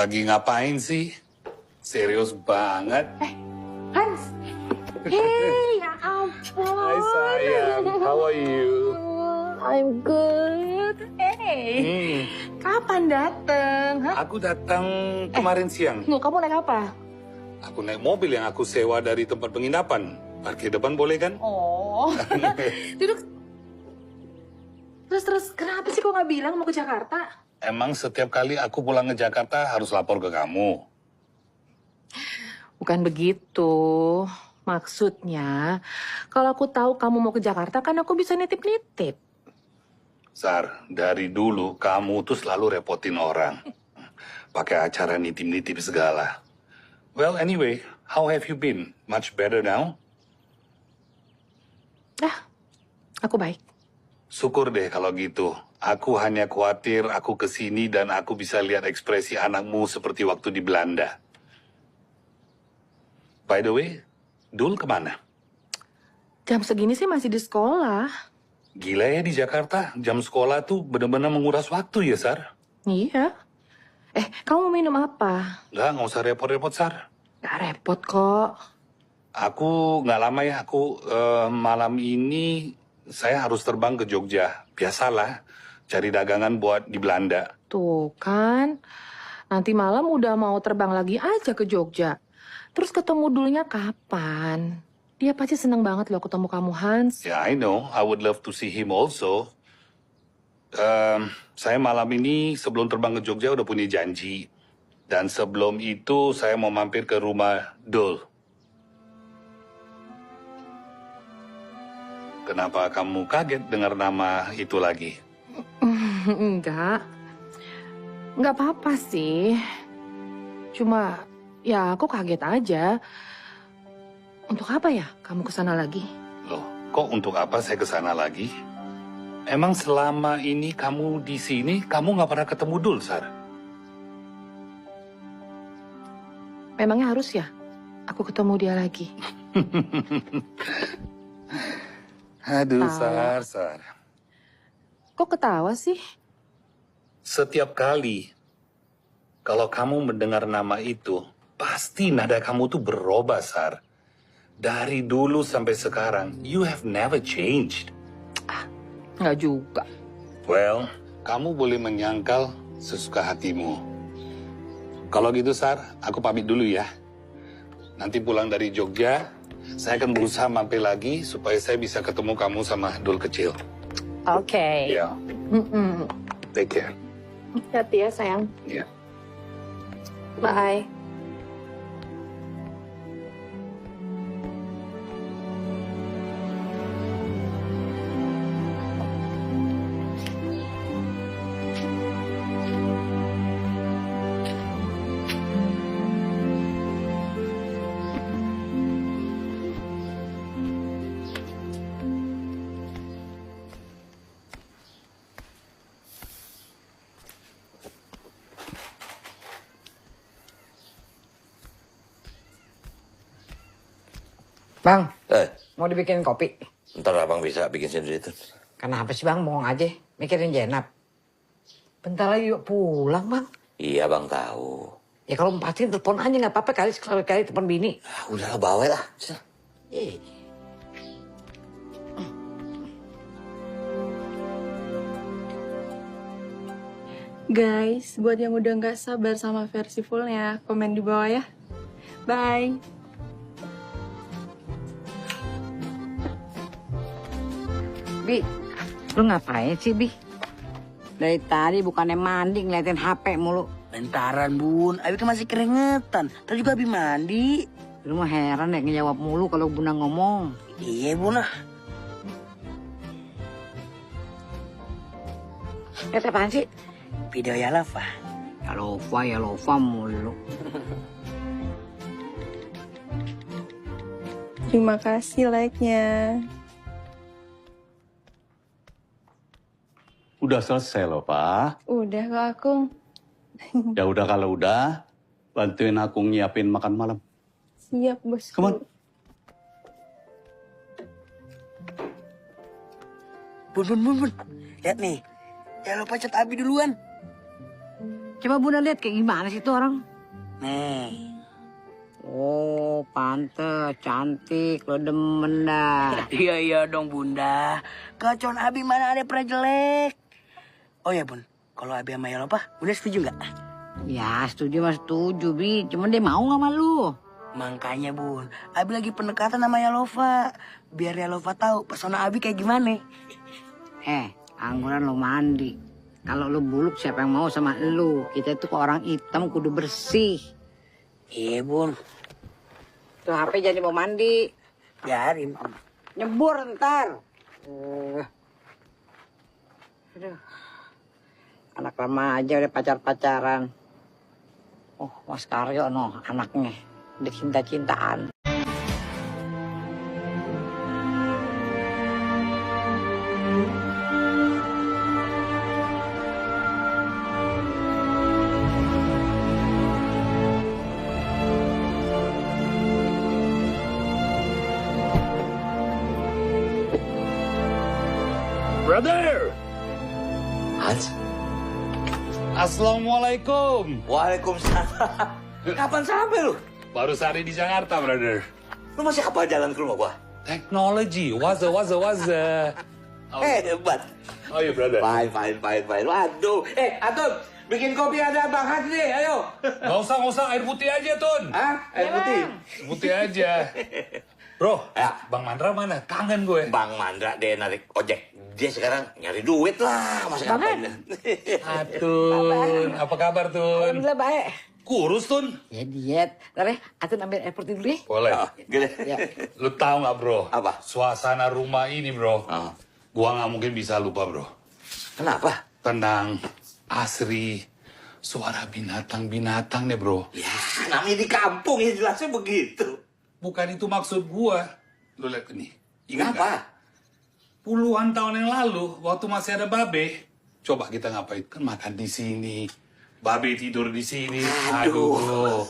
Lagi ngapain sih? Serius banget. Hans. Hey, ya ampun. Hai sayang, how are you? I'm good. Hey, kapan dateng? Hah? Aku datang kemarin siang. Tunggu, kamu naik apa? Aku naik mobil yang aku sewa dari tempat penginapan. Parkir depan boleh kan? Oh, duduk. Terus, kenapa sih kok nggak bilang mau ke Jakarta? Emang setiap kali aku pulang ke Jakarta harus lapor ke kamu? Bukan begitu. Maksudnya, kalau aku tahu kamu mau ke Jakarta, kan aku bisa nitip-nitip. Sar, dari dulu kamu tuh selalu repotin orang. Pakai acara nitip-nitip segala. Well, anyway, how have you been? Much better now? Aku baik. Syukur deh kalau gitu. Aku hanya khawatir aku kesini dan aku bisa lihat ekspresi anakmu seperti waktu di Belanda. By the way, Dul kemana? Jam segini sih masih di sekolah. Gila ya di Jakarta, jam sekolah tuh benar-benar menguras waktu ya, Sar? Iya. Kamu mau minum apa? Nggak usah repot-repot, Sar. Gak repot kok. Aku nggak lama ya, malam ini saya harus terbang ke Jogja. Biasalah, cari dagangan buat di Belanda. Tuh kan, nanti malam udah mau terbang lagi aja ke Jogja. Terus ketemu dulunya kapan? Dia pasti seneng banget loh ketemu kamu, Hans. Ya, I know. I would love to see him also. Saya malam ini sebelum terbang ke Jogja udah punya janji. Dan sebelum itu saya mau mampir ke rumah Dul. Kenapa kamu kaget dengar nama itu lagi? Enggak. Enggak apa-apa sih. Cuma, ya aku kaget aja. Untuk apa ya kamu kesana lagi? Loh, kok untuk apa saya ke sana lagi? Emang selama ini kamu di sini, kamu nggak pernah ketemu Dul, Sar? Memangnya harus ya aku ketemu dia lagi? Aduh, Tawa. Sar. Kok ketawa sih? Setiap kali kalau kamu mendengar nama itu, pasti nada kamu tuh berubah, Sar. Dari dulu sampai sekarang, you have never changed. Nggak juga. Well, kamu boleh menyangkal sesuka hatimu. Kalau gitu, Sar, aku pamit dulu ya. Nanti pulang dari Jogja, saya akan berusaha mampir lagi supaya saya bisa ketemu kamu sama Dul kecil. Oke. Ya, take care. Hati ya sayang. Ya. Bye. Bang, mau dibikin kopi? Ntar abang bisa bikin sendiri tuh. Kenapa sih bang, bohong aja, mikirin Jenap. Bentar lagi yuk pulang bang. Iya bang tahu. Ya kalau mau pastiin telepon aja nggak apa-apa, sekali telepon bini. Ah, udahlah bawa lah. Eh, Guys, buat yang udah nggak sabar sama versi fullnya, komen di bawah ya. Bye. Bi, lu ngapain sih Bi? Dari tadi bukannya mandi ngeliatin HP mulu. Bentaran bun, Abi kan masih keringetan. Tadi juga Abi mandi. Lu mah heran ya ngejawab mulu kalau bunda ngomong. Iya bun ah. Lihat apaan sih? Video ya Lava. Ya lova mulu. Terima kasih like-nya. Udah selesai loh, Pak. Udah kok aku. Ya udah kalau udah, bantuin aku nyiapin makan malam. Siap bos. Come on. Bun. Lihat nih. Jangan lupa chat Abi duluan. Coba Bunda lihat kayak gimana sih itu orang. Nih. Oh, pantes, cantik, lo demen dah. Iya dong Bunda. Kelacuan Abi mana ada pernah jelek. Oh ya Bun, kalau Abi sama Yalopa, Bunda setuju nggak? Ya, setuju mas setuju, Bi. Cuman dia mau nggak sama lu? Makanya Bun, Abi lagi pendekatan sama Yalova. Biar Yalova tahu pesona Abi kayak gimana. Angguran lo mandi. Kalau lu buluk siapa yang mau sama lu? Kita tuh kok orang hitam kudu bersih. Iya Bun, Tuh HP jadi mau mandi. biarin. Nyebur ntar. Aduh. Anak lama aja udah pacar-pacaran. Oh, Mas Karyo no, anaknya. Udah cinta-cintaan. Brother! Hans? Assalamualaikum. Waalaikumsalam. Kapan sampai lu? Baru sehari di Jakarta, brother. Lu masih apa jalan ke rumah gua? Teknologi, waza. Hebat. Oh iya, brother. Fine. Waduh. Atun, bikin kopi ada Bang Hans nih, ayo. Gak usah, air putih aja, Tun. Hah? Air putih? Air putih aja. Bro, Ya. Bang Mandra mana? Kangen gue. Bang Mandra dia narik ojek. Dia sekarang nyari duit lah. Masa ngapain? Atun, apa kabar, Tun? Alhamdulillah baik. Kurus, Tun? Ya diet. Ntar ya, Atun ambil air putih dulu ya. Boleh. Gini. Ya. Lu tahu nggak, bro? Apa? Suasana rumah ini, bro. Oh. Gua nggak mungkin bisa lupa, bro. Kenapa? Tenang, asri, suara binatang-binatang nih, bro. Ya, namanya di kampung ya jelasnya begitu. Bukan itu maksud gua. Lu lihat ini. Ingat nggak? Kenapa? Puluhan tahun yang lalu, waktu masih ada Babe, coba kita ngapain? Kan makan di sini, Babe tidur di sini. Aduh, bro.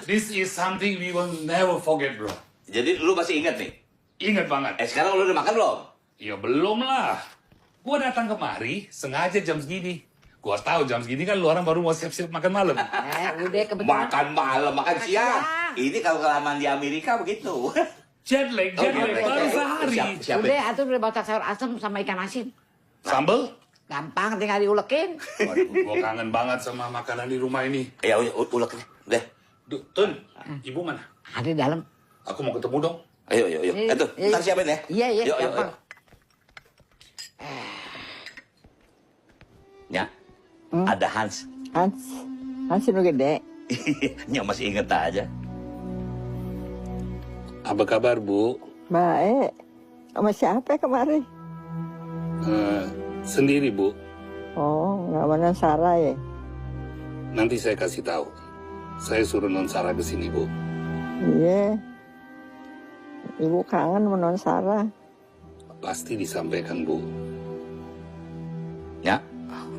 This is something we will never forget, bro. Jadi lu masih ingat nih? Ingat banget. Sekarang lu udah makan belum? Ya belum lah. Gua datang kemari sengaja jam segini. Gua tahu jam segini kan lu orang baru mau siap-siap makan malam. Udah kebetulan. Makan malam, makan siang. Ini kalau kelamaan di Amerika begitu. Jet lag, baru sehari. Siap. Udah, Atun udah baca sayur asem sama ikan asin. Sambel? Gampang, tinggal diulekin. Waduh, gua kangen banget sama makanan di rumah ini. Ya ulek nih. Deh. Tun, ibu mana? Ada di dalam. Aku mau ketemu dong. Ayo. Itu, Iya, ntar siapin ya. Iya, Yuk. gampang. Ya, ada Hans. Hans udah gede. Nya masih inget aja. Apa kabar, Bu? Baik. Sama siapa kemarin? Sendiri, Bu. Oh, nggak sama Non Sarah ya? Nanti saya kasih tahu. Saya suruh Non Sarah ke sini, Bu. Iya. Ibu kangen sama Non Sarah. Pasti disampaikan, Bu. Ya,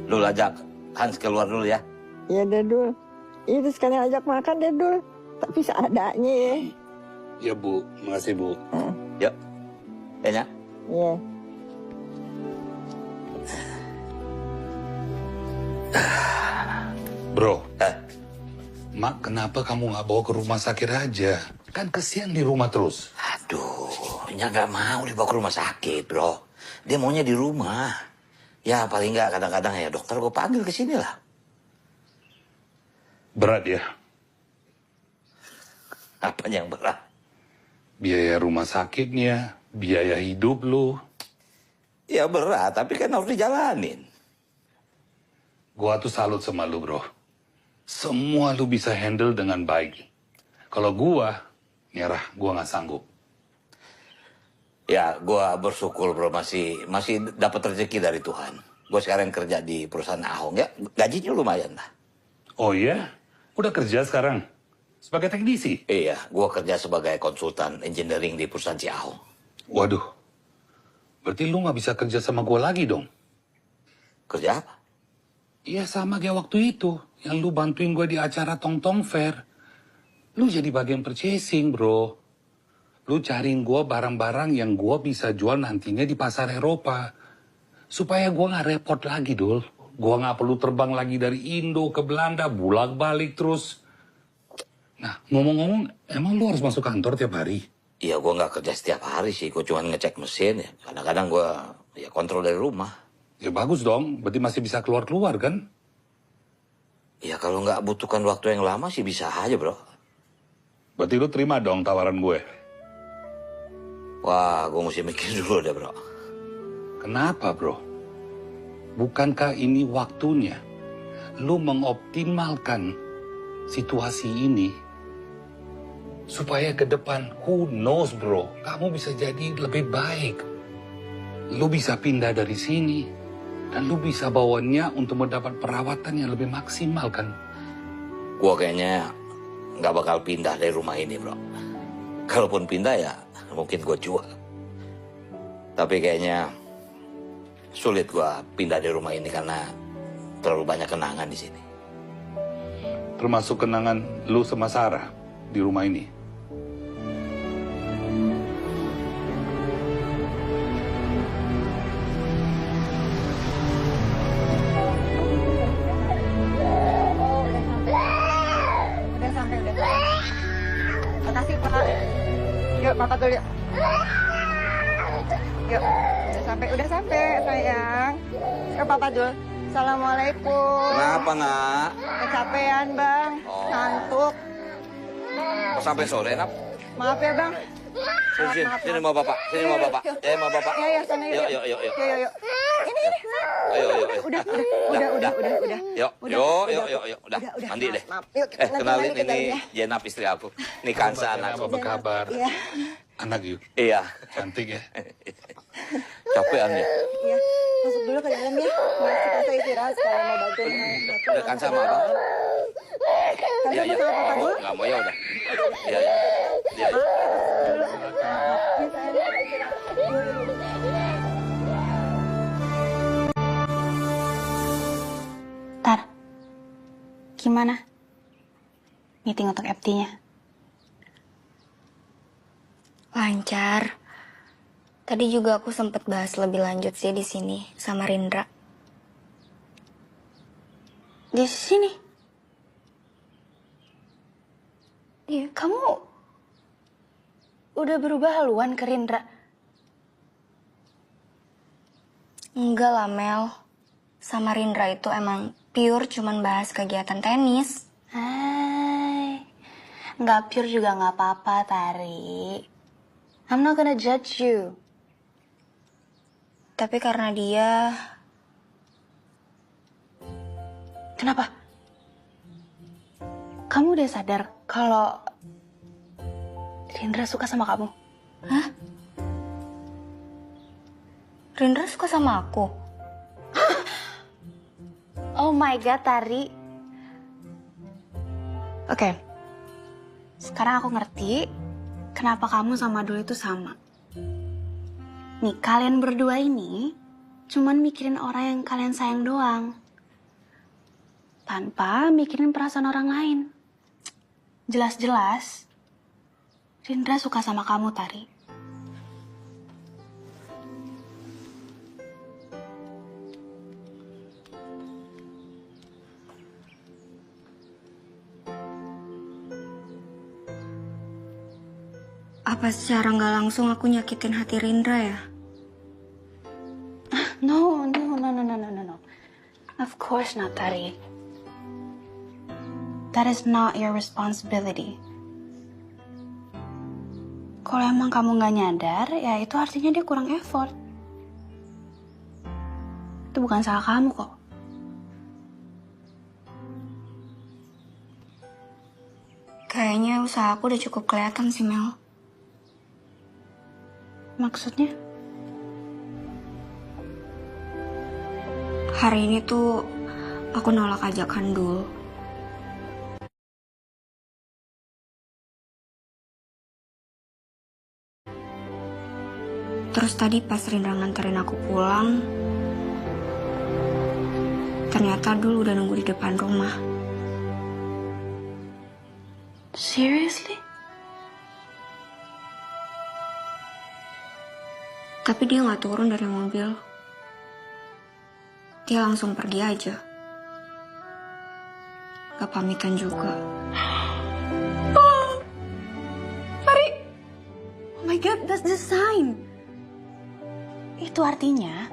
lu ajak Hans keluar dulu ya. Iya deh, Dul. Itu sekalian ajak makan deh, Dul. Tapi seadanya ya. Ya, Bu. Makasih, Bu. Yuk. Ya, Nya. Iya. Bro, Eh, Mak, kenapa kamu nggak bawa ke rumah sakit aja? Kan kesian di rumah terus. aduh, Nya nggak mau dibawa ke rumah sakit, bro. Dia maunya di rumah. Ya, paling nggak kadang-kadang ya dokter gue panggil ke sini lah. Berat ya? Apanya yang berat? Biaya rumah sakitnya, biaya hidup lu. Ya berat, tapi kan harus dijalanin. Gua tuh salut sama lu, bro. Semua lu bisa handle dengan baik. Kalau gua, nyerah, gua nggak sanggup. Ya, gue bersyukur bro masih dapat rezeki dari Tuhan. Gue sekarang kerja di perusahaan Ahong ya, gajinya lumayan lah. Oh iya? Udah kerja sekarang? Sebagai teknisi? Iya, gue kerja sebagai konsultan engineering di perusahaan Ciahong. Waduh. Berarti lu nggak bisa kerja sama gua lagi dong? Kerja apa? Iya sama kayak waktu itu. Yang lu bantuin gua di acara Tong Tong Fair. Lu jadi bagian purchasing, bro. Lu cariin gua barang-barang yang gua bisa jual nantinya di pasar Eropa. Supaya gua nggak repot lagi, Dul. Gua nggak perlu terbang lagi dari Indo ke Belanda, bolak-balik terus. Nah, ngomong-ngomong, emang lu harus masuk kantor tiap hari? Iya, gue nggak kerja setiap hari sih. Gue cuma ngecek mesin ya. Kadang-kadang gue ya kontrol dari rumah. Ya bagus dong, berarti masih bisa keluar-keluar kan? Ya kalau nggak butuhkan waktu yang lama sih bisa aja, bro. Berarti lu terima dong tawaran gue. Wah, gue mesti mikir dulu deh, bro. Kenapa, bro? Bukankah ini waktunya lu mengoptimalkan situasi ini supaya ke depan, who knows, bro, kamu bisa jadi lebih baik. Lu bisa pindah dari sini dan lu bisa bawanya untuk mendapat perawatan yang lebih maksimal kan? Gue kayaknya nggak bakal pindah dari rumah ini, bro. Kalaupun pindah ya mungkin gue jual. Tapi kayaknya sulit gue pindah dari rumah ini karena terlalu banyak kenangan di sini. Termasuk kenangan lu sama Sarah di rumah ini. Udah sampai. Makasih, Pak. Yuk, Papa dulu yuk. Yuk, udah sampai, sayang. Yuk, Papa dulu. Assalamualaikum. Kenapa, nak? Kecapean, Bang. Ngantuk. Kok sampai sore, nak? Maaf ya, Bang. Sini mau bapak. Mau bapak. Mau bapak. Ya, sana yuk. Yuk. Yuk. Ini. Ayo. Udah. Yuk. Udah. Mandi deh. Maaf. Yuk, Kenalin kita ini ya. Jenap istri aku. Ini Kansa anak. Apa kabar? Iya. Anak yuk, Iya. cantik ya. Capean ya. Iya. Masuk dulu ke dalam ya. Kita saya istirahat sekalian mau bantuin. Udah Kansa sama abang. Iya. Kalian sama Papa dulu. Nggak mau ya udah. Iya. Tar, gimana meeting untuk FT-nya? Lancar. Tadi juga aku sempat bahas lebih lanjut sih di sini sama Rindra. Di sini? Iya. Kamu udah berubah haluan ke Rindra? Enggak lah, Mel. Sama Rindra itu emang pure cuman bahas kegiatan tenis. Hai, nggak pure juga nggak apa-apa, Tari. I'm not gonna judge you. Tapi karena dia... Kenapa? Kamu udah sadar kalau Rindra suka sama kamu? Hah? Rindra suka sama aku? Oh my God, Tari. Oke. Sekarang aku ngerti kenapa kamu sama Dul itu sama. Nih, kalian berdua ini cuman mikirin orang yang kalian sayang doang. Tanpa mikirin perasaan orang lain. Jelas-jelas, Rindra suka sama kamu, Tari. Apa secara nggak langsung aku nyakitin hati Rindra ya? No. Of course not, Tari. That is not your responsibility. Kalau emang kamu nggak nyadar, ya itu artinya dia kurang effort. Itu bukan salah kamu kok. Kayaknya usaha aku udah cukup kelihatan sih, Mel. Maksudnya? Hari ini tuh aku nolak ajakan Dul. Terus tadi pas Rindra nganterin aku pulang, ternyata Dul udah nunggu di depan rumah. Seriously? Tapi dia nggak turun dari mobil. dia langsung pergi aja. Gak pamitan juga. Mari. Oh my God, that's the sign. Itu artinya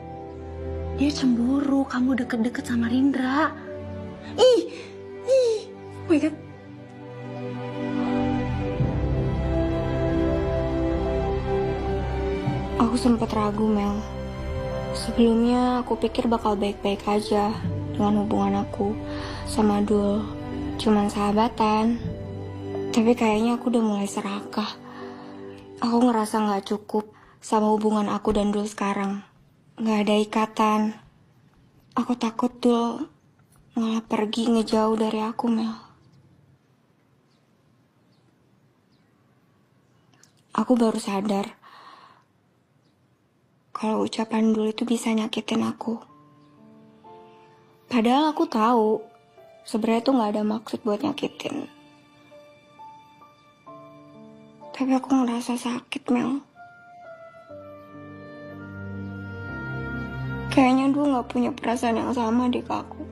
dia cemburu kamu deket-deket sama Rindra. Ih. Oh my God. Aku sempat ragu, Mel. Sebelumnya aku pikir bakal baik-baik aja dengan hubungan aku sama Dul. Cuman sahabatan. Tapi kayaknya aku udah mulai serakah. Aku ngerasa gak cukup sama hubungan aku dan Dul sekarang. Gak ada ikatan. Aku takut Dul malah pergi ngejauh dari aku, Mel. Aku baru sadar kalau ucapan Dul itu bisa nyakitin aku. Padahal aku tahu sebenarnya tuh gak ada maksud buat nyakitin. Tapi aku ngerasa sakit, Mel. Kayaknya Dul gak punya perasaan yang sama deh ke aku.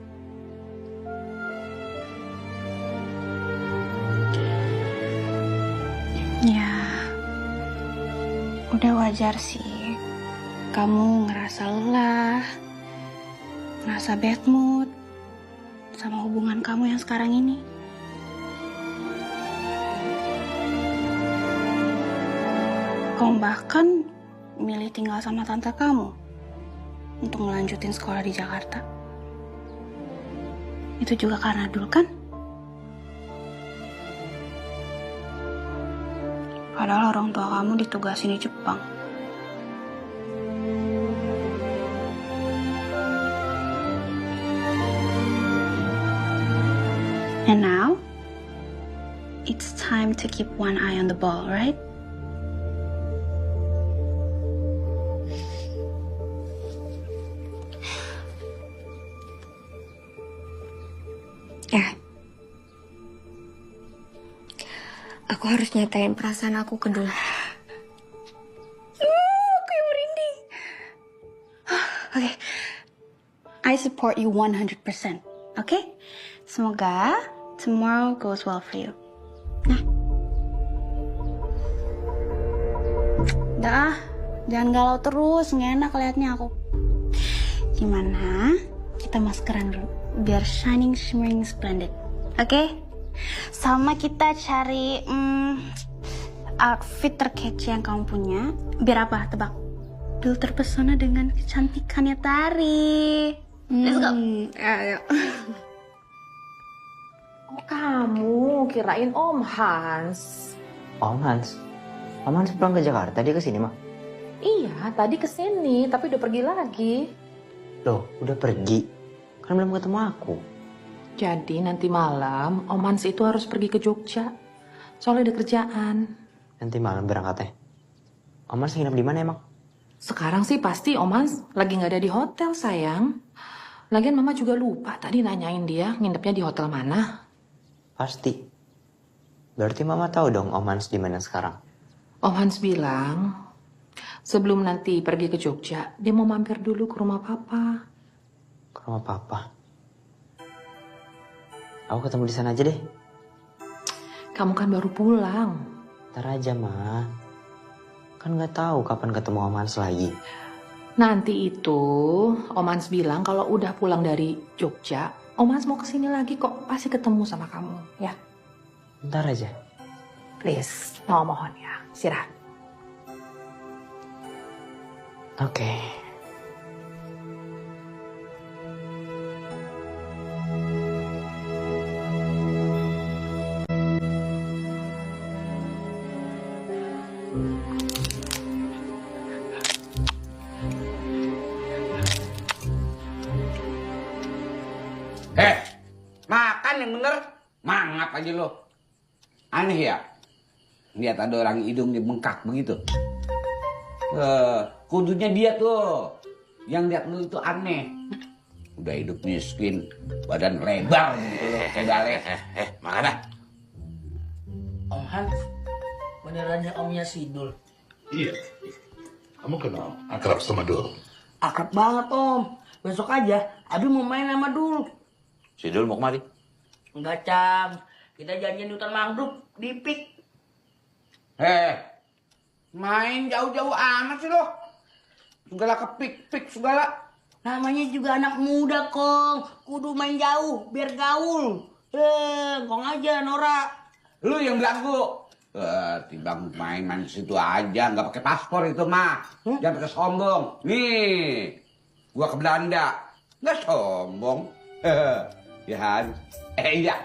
Ya, udah wajar sih. Kamu ngerasa lelah, ngerasa bad mood sama hubungan kamu yang sekarang ini. Kamu bahkan milih tinggal sama tante kamu untuk melanjutin sekolah di Jakarta. Itu juga karena Dul kan? Padahal orang tua kamu ditugasin di Jepang. And now, it's time to keep one eye on the ball, right? Ya. Aku harus nyatain perasaan aku ke Dul. Aku yang merinding. Oke. I support you 100%. Oke? Semoga tomorrow goes well for you. Nah. Dah, jangan galau terus. Nggak enak liatnya aku. Gimana? Kita maskeran dulu. Biar shining, shimmering, splendid. Oke? Sama kita cari outfit terkece yang kamu punya. Biar apa? Tebak. Dul terpesona dengan kecantikannya Tari. Let's go. Ayo. Oh, kamu kirain Om Hans. Om Hans? Om Hans pulang ke Jakarta, dia kesini mah? Iya, tadi kesini, tapi udah pergi lagi. Loh, udah pergi? Kan belum ketemu aku. Jadi nanti malam Om Hans itu harus pergi ke Jogja. Soalnya ada kerjaan. Nanti malam berangkatnya. Om Hans nginep di mana emang? Sekarang sih pasti Om Hans lagi nggak ada di hotel, sayang. Lagian Mama juga lupa tadi nanyain dia nginepnya di hotel mana. Pasti. Berarti Mama tahu dong Om Hans di mana sekarang? Om Hans bilang sebelum nanti pergi ke Jogja, dia mau mampir dulu ke rumah Papa. Ke rumah Papa? Aku ketemu di sana aja deh. Kamu kan baru pulang. Ntar aja, Ma. Kan nggak tahu kapan ketemu Om Hans lagi. Nanti itu Om Hans bilang kalau udah pulang dari Jogja, Om Hans mau kesini lagi kok, pasti ketemu sama kamu, ya. Ntar aja. Please, mohon ya, istirahat. Oke. Makan yang bener, mangap aja lo. Aneh ya, lihat ada orang hidungnya bengkak begitu. Kudunya dia tuh, yang lihat lu itu aneh. Udah hidup miskin, badan lebar gitu loh, kayak galeh. Makan ah. Om Hans, benerannya omnya Sidul. Iya. Kamu kenal akrab sama Dul? Akrab banget Om. besok aja Abi mau main sama Dul. Si Dul mau kemari? Enggak, Cam. Kita janjian di hutan mangrove di Pik. Main jauh-jauh amat sih lo. Segala kepik-pik segala. Namanya juga anak muda, Kong. Kudu main jauh biar gaul. Kong aja, Nora. Lu yang belagu. Timbang main-main situ aja, nggak pakai paspor itu mah. Jangan pakai sombong. Nih, gua ke Belanda, nggak sombong. Ya kan? Iya.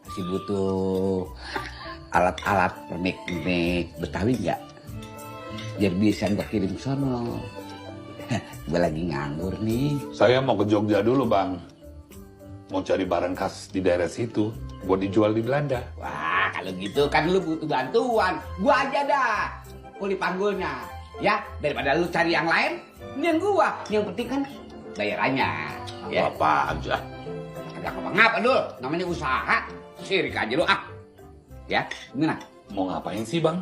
Masih butuh alat-alat permek-permek Betawi nggak? Biar bisa gua kirim sono. Gue lagi nganggur nih. Saya mau ke Jogja dulu, Bang. Mau cari barang khas di daerah situ buat dijual di Belanda. Wah, kalau gitu kan lu butuh bantuan. Gua aja dah kuli panggulnya. Ya, daripada lu cari yang lain, mending gua. Yang penting kan bayarannya. Ya. Apa aja. Ada apa-apa dulu, namanya usaha. Sirik aja lu ah. Ya, gimana? Mau ngapain sih, Bang?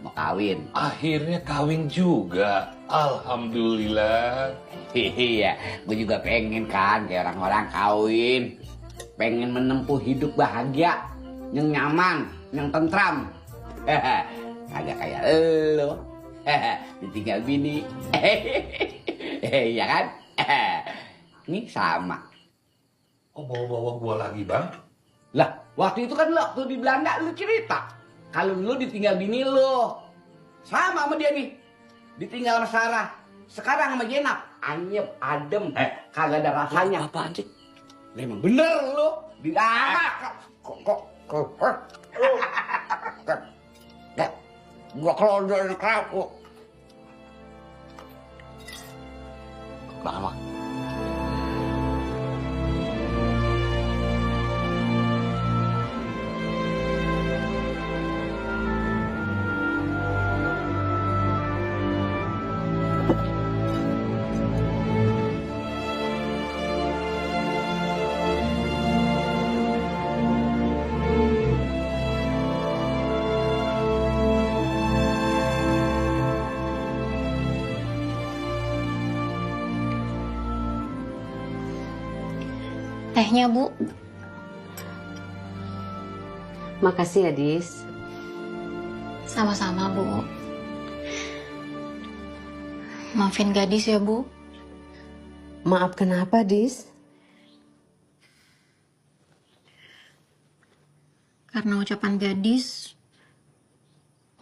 Mau kawin. Akhirnya kawin juga. Alhamdulillah. Iya, gue juga pengen kan kayak orang-orang kawin. Pengen menempuh hidup bahagia, yang nyaman, yang tentram. Kagak kayak lo. Ditinggal bini. Iya kan? Ini sama. Oh, bawa-bawa gua lagi, Bang? Lah, waktu itu kan waktu di Belanda lu cerita. Kalau lu ditinggal bini lu. Sama sama dia nih. Ditinggal sama Sarah. Sekarang sama Jenap. Anyep, adem. Kagak ada rasanya. Apaan sih? Memang bener lu. Kok. Gua kalau dari kerapu. Kenapa? Tehnya, Bu. Makasih ya, Dis. Sama-sama, Bu. Maafin Gadis ya, Bu. Maaf kenapa, Dis? Karena ucapan Gadis,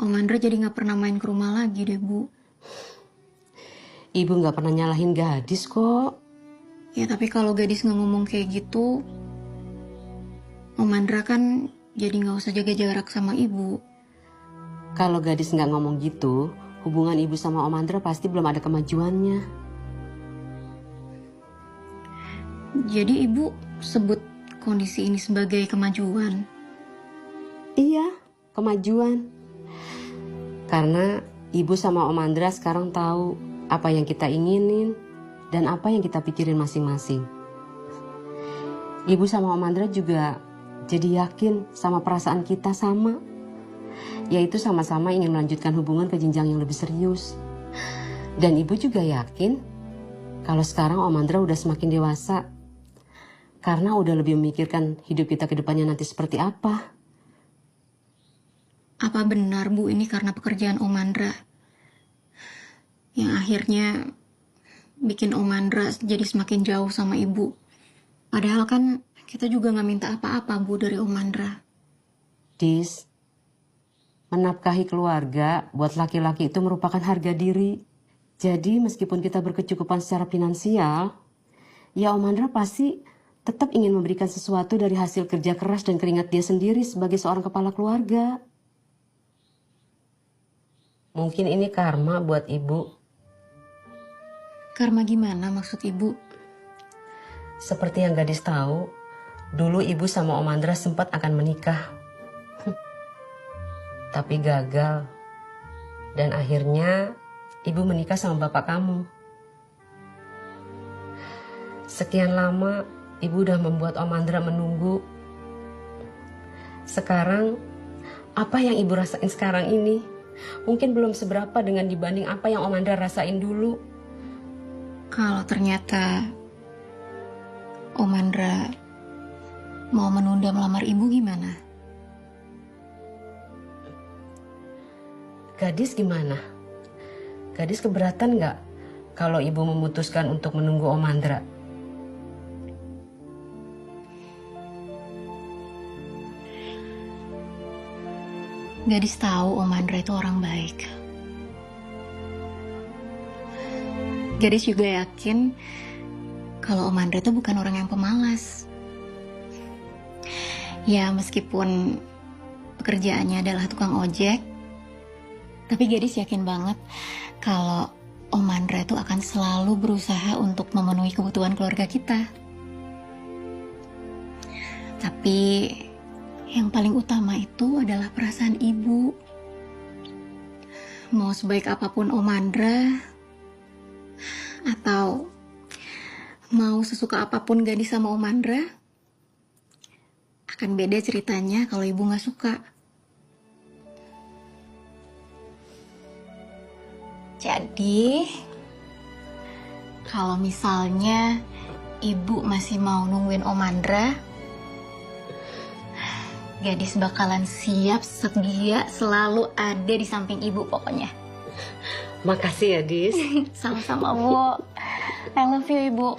Om Andra jadi nggak pernah main ke rumah lagi deh, Bu. Ibu nggak pernah nyalahin Gadis kok. Ya, tapi kalau Gadis nggak ngomong kayak gitu, Om Andra kan jadi nggak usah jaga jarak sama Ibu. Kalau Gadis nggak ngomong gitu, hubungan Ibu sama Om Andra pasti belum ada kemajuannya. Jadi Ibu sebut kondisi ini sebagai kemajuan? Iya, kemajuan. Karena Ibu sama Om Andra sekarang tahu apa yang kita inginin dan apa yang kita pikirin masing-masing. Ibu sama Om Andra juga jadi yakin sama perasaan kita sama. Yaitu sama-sama ingin melanjutkan hubungan ke jenjang yang lebih serius. Dan Ibu juga yakin kalau sekarang Om Andra udah semakin dewasa. Karena udah lebih memikirkan hidup kita ke depannya nanti seperti apa. Apa benar, Bu, ini karena pekerjaan Om Andra yang akhirnya bikin Om Andra jadi semakin jauh sama Ibu? Padahal kan kita juga nggak minta apa-apa, Bu, dari Om Andra. Dis, menafkahi keluarga buat laki-laki itu merupakan harga diri. Jadi meskipun kita berkecukupan secara finansial, ya Om Andra pasti tetap ingin memberikan sesuatu dari hasil kerja keras dan keringat dia sendiri sebagai seorang kepala keluarga. Mungkin ini karma buat Ibu. Karma gimana maksud Ibu? Seperti yang Gadis tahu, dulu Ibu sama Om Andra sempat akan menikah. Tapi gagal. Dan akhirnya Ibu menikah sama bapak kamu. Sekian lama Ibu udah membuat Om Andra menunggu. Sekarang, apa yang Ibu rasain sekarang ini mungkin belum seberapa dengan dibanding apa yang Om Andra rasain dulu. Kalau ternyata Om Andra mau menunda melamar ibu gimana? Gadis gimana? Gadis keberatan nggak kalau ibu memutuskan untuk menunggu Om Andra? Gadis tahu Om Andra itu orang baik. Gadis juga yakin kalau Om Andra itu bukan orang yang pemalas. Ya meskipun pekerjaannya adalah tukang ojek, tapi gadis yakin banget kalau Om Andra itu akan selalu berusaha untuk memenuhi kebutuhan keluarga kita. Tapi yang paling utama itu adalah perasaan ibu. Mau sebaik apapun Om Andra, atau mau sesuka apapun gadis sama Om Andra, akan beda ceritanya kalau ibu gak suka. Jadi, kalau misalnya ibu masih mau nungguin Om Andra, gadis bakalan siap sedia selalu ada di samping ibu pokoknya. Makasih ya, Dis. Sama-sama, Bu. I love you, Ibu.